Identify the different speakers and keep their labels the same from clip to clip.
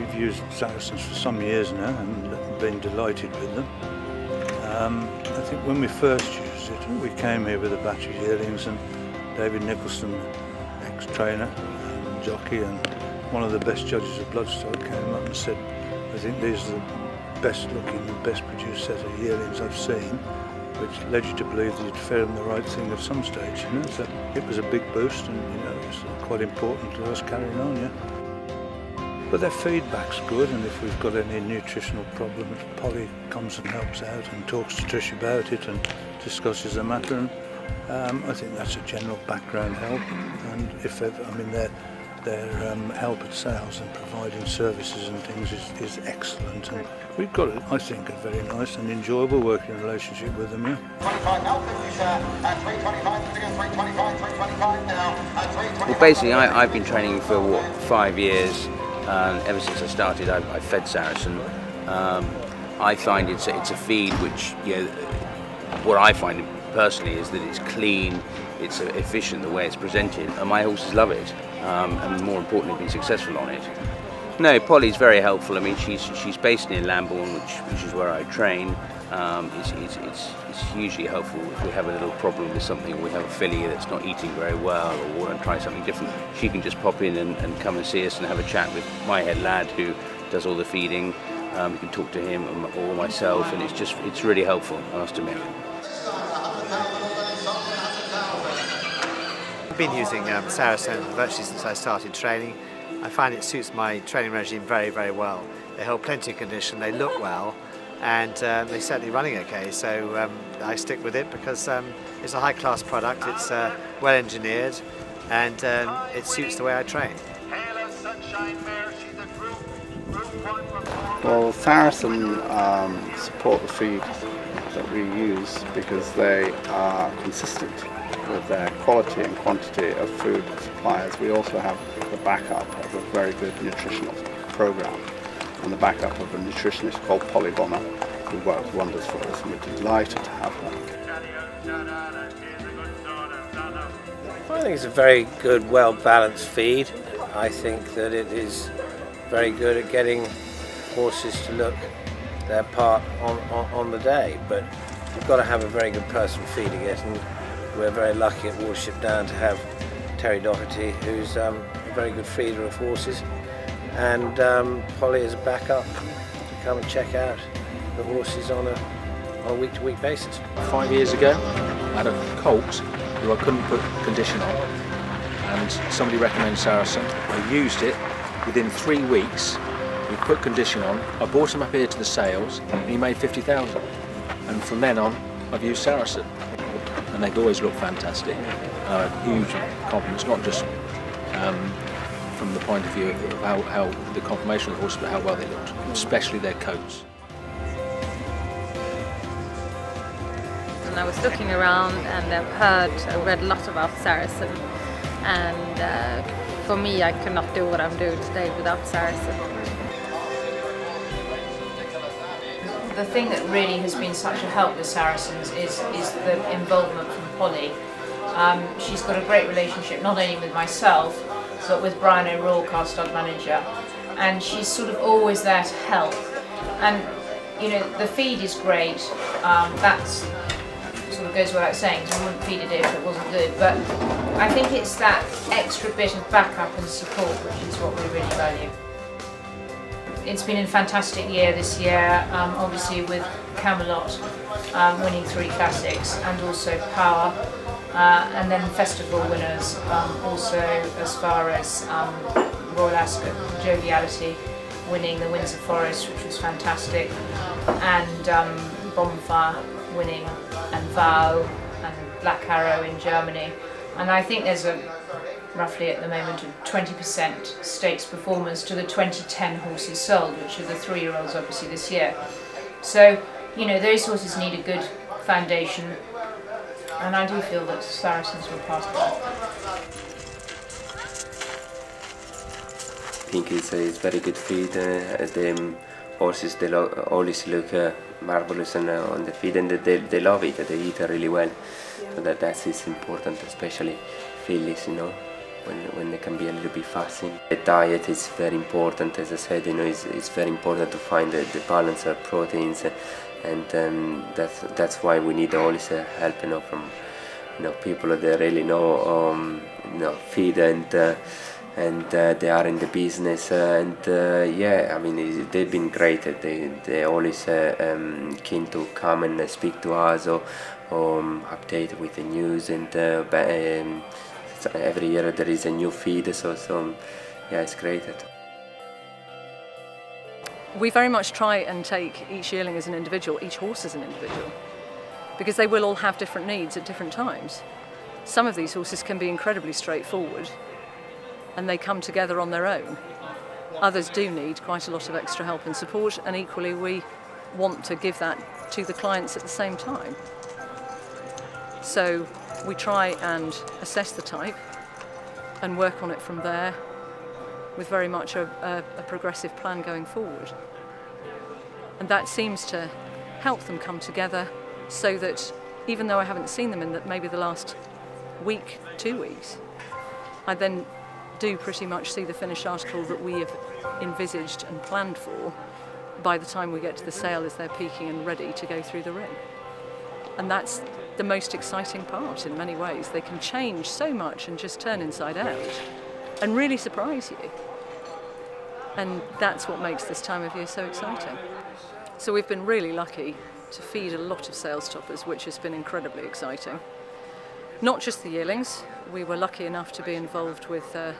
Speaker 1: we've used Saracens for some years now and been delighted with them. I think when we first used it, we came here with a batch of yearlings, and David Nicholson, ex-trainer and jockey and one of the best judges of bloodstock, came up and said, I think these are the best looking and best produced set of yearlings I've seen, which led you to believe that you'd fed them the right thing at some stage, you know. So it was a big boost, and you know, it was quite important to us carrying on, yeah. But their feedback's good, and if we've got any nutritional problems, Polly comes and helps out and talks to Trish about it and discusses the matter, and I think that's a general background help. And if ever, I mean, their help at sales and providing services and things is excellent, and we've got, I think, a very nice and enjoyable working relationship with them, yeah.
Speaker 2: Well, basically, I've been training for, what, 5 years. Ever since I started, I fed Saracen. I find it's a feed which, you know, what I find personally is that it's clean, it's efficient the way it's presented, and my horses love it, and more importantly, been successful on it. No, Polly's very helpful. I mean, she's based in Lambourne, which is where I train. It's hugely helpful if we have a little problem with something, we have a filly that's not eating very well, or we want to try something different. She can just pop in and come and see us and have a chat with my head lad who does all the feeding. You can talk to him or myself, and it's really helpful, I must admit.
Speaker 3: I've been using Saracen virtually since I started training. I find it suits my training regime very, very well. They hold plenty of condition, they look well, and they're certainly running okay, so I stick with it because it's a high-class product, it's well engineered, and it suits the way I train.
Speaker 4: Well, Saracen support the feed that we use because they are consistent with their quality and quantity of food suppliers. We also have the backup of a very good nutritional program and the backup of a nutritionist called Polly Bonner, who works wonders for us, and we're delighted to have her.
Speaker 5: I think it's a very good, well-balanced feed. I think that it is very good at getting horses to look their part on the day, but you've got to have a very good person feeding it, and we're very lucky at Watership Down to have Terry Doherty, who's a very good feeder of horses, and Polly is a backup to come and check out the horses on a week-to-week basis.
Speaker 6: 5 years ago, I had a colt who I couldn't put condition on, and somebody recommended Saracen. I used it. Within 3 weeks, we put condition on. I brought him up here to the sales, and he made 50,000. And from then on, I've used Saracen, and they've always looked fantastic. Huge compliments, not just from the point of view of how the conformation of the horse, but how well they looked, especially their coats.
Speaker 7: And I was looking around, and I read a lot about Saracen, and for me, I cannot do what I'm doing today without Saracen.
Speaker 8: The thing that really has been such a help with Saracens is the involvement from Polly. She's got a great relationship not only with myself, but with Brian O'Rourke, our stud manager, and she's sort of always there to help. And you know, the feed is great. That's sort of goes without saying, because we wouldn't feed it if it wasn't good. But I think it's that extra bit of backup and support which is what we really value. It's been a fantastic year this year, obviously with Camelot winning 3 classics, and also Power, and then festival winners, also as far as Royal Ascot, Joviality winning the Windsor Forest, which was fantastic, and Bonfire winning, and Vow and Black Arrow in Germany. And I think there's roughly at the moment a 20% stakes performance to the 2010 horses sold, which are the 3-year-olds obviously this year. So, you know, those horses need a good foundation, and I do feel that Saracens were part of that.
Speaker 9: I think it's very good feed. The horses, they always look marvelous on the feed, and they love it. They eat really well. So that is important, especially fillies, you know. when they can be a little bit fasting. The diet is very important, as I said, it's very important to find the balance of proteins, and that's why we need always help, from people that really know feed and they are in the business, yeah, I mean, they've been great. They always keen to come and speak to us or update with the news, and every year there is a new feed, so yeah, it's great.
Speaker 10: We very much try and take each yearling as an individual, each horse as an individual, because they will all have different needs at different times. Some of these horses can be incredibly straightforward and they come together on their own. Others do need quite a lot of extra help and support, and equally we want to give that to the clients at the same time. So we try and assess the type and work on it from there, with very much a progressive plan going forward. And that seems to help them come together, so that even though I haven't seen them in maybe the last week, 2 weeks, I then do pretty much see the finished article that we have envisaged and planned for by the time we get to the sale, as they're peaking and ready to go through the ring. And that's the most exciting part in many ways. They can change so much and just turn inside out and really surprise you. And that's what makes this time of year so exciting. So we've been really lucky to feed a lot of sales toppers, which has been incredibly exciting. Not just the yearlings. We were lucky enough to be involved with, I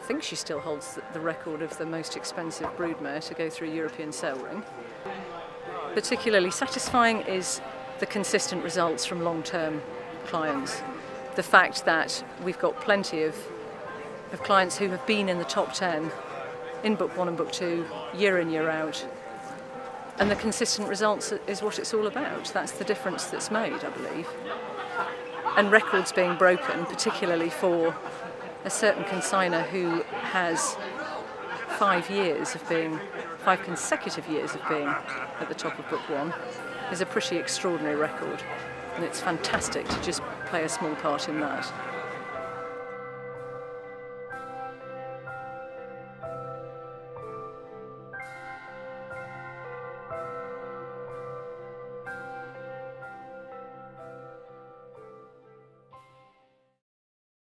Speaker 10: think she still holds the record of the most expensive broodmare to go through a European sale ring. Particularly satisfying is the consistent results from long-term clients. The fact that we've got plenty of clients who have been in the top 10 in book 1 and book 2, year in, year out. And the consistent results is what it's all about. That's the difference that's made, I believe. And records being broken, particularly for a certain consignor who has 5 consecutive years of being at the top of book 1, is a pretty extraordinary record. And it's fantastic to just play a small part in that.